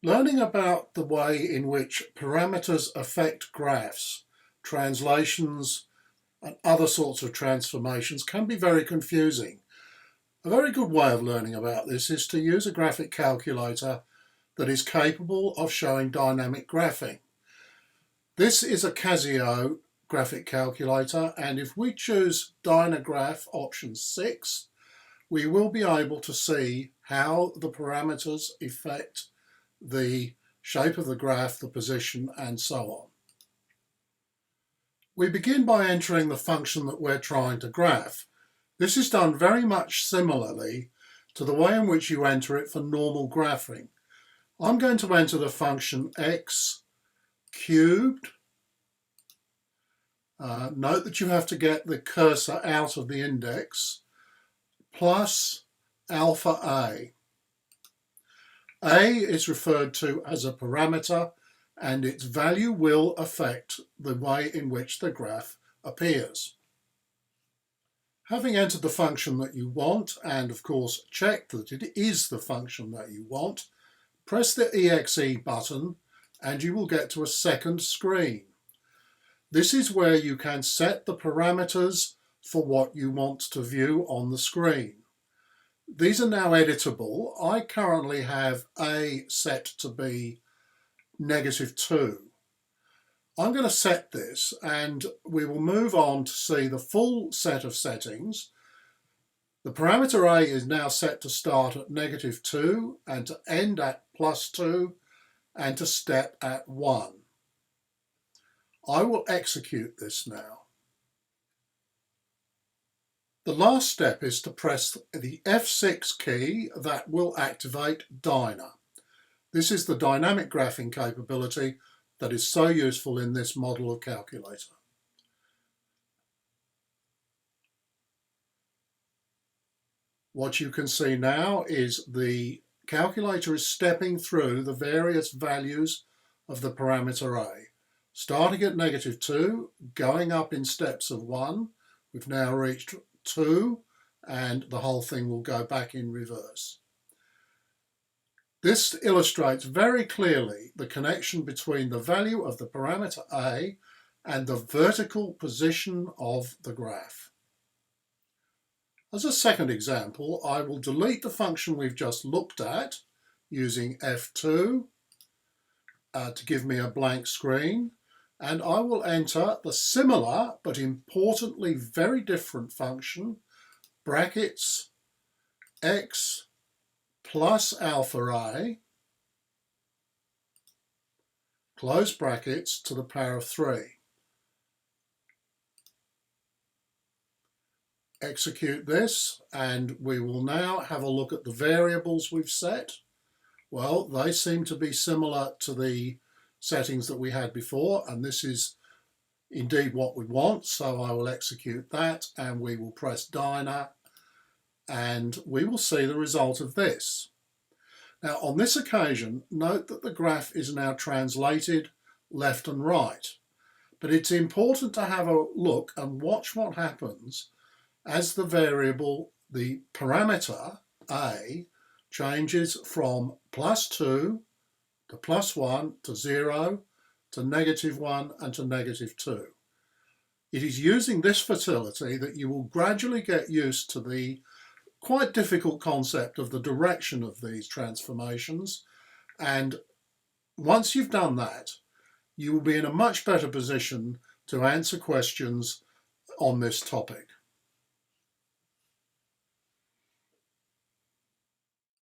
Learning about the way in which parameters affect graphs, translations, and other sorts of transformations can be very confusing. A very good way of learning about this is to use a graphic calculator that is capable of showing dynamic graphing. This is a Casio graphic calculator, and if we choose DynaGraph option 6, we will be able to see how the parameters affect the shape of the graph, the position, and so on. We begin by entering the function that we're trying to graph. This is done very much similarly to the way in which you enter it for normal graphing. I'm going to enter the function x cubed. Note that you have to get the cursor out of the index, plus alpha a. A is referred to as a parameter, and its value will affect the way in which the graph appears. Having entered the function that you want, and of course checked that it is the function that you want, press the exe button and you will get to a second screen. This is where you can set the parameters for what you want to view on the screen. These are now editable. I currently have A set to be -2. I'm going to set this and we will move on to see the full set of settings. The parameter A is now set to start at -2 and to end at +2 and to step at 1. I will execute this now. The last step is to press the F6 key that will activate Dyna. This is the dynamic graphing capability that is so useful in this model of calculator. What you can see now is the calculator is stepping through the various values of the parameter A. Starting at -2, going up in steps of 1, we've now reached 2, and the whole thing will go back in reverse. This illustrates very clearly the connection between the value of the parameter A and the vertical position of the graph. As a second example, I will delete the function we've just looked at using F2 to give me a blank screen, and I will enter the similar but importantly very different function brackets x plus alpha a, close brackets, to the power of 3. Execute this and we will now have a look at the variables we've set. Well, they seem to be similar to the settings that we had before, and this is indeed what we want, so I will execute that and we will press Dyna and we will see the result of this. Now on this occasion, note that the graph is now translated left and right, but it's important to have a look and watch what happens as the variable, the parameter A, changes from +2 to +1 to 0 to -1 and to -2. It is using this facility that you will gradually get used to the quite difficult concept of the direction of these transformations, and once you've done that, you will be in a much better position to answer questions on this topic.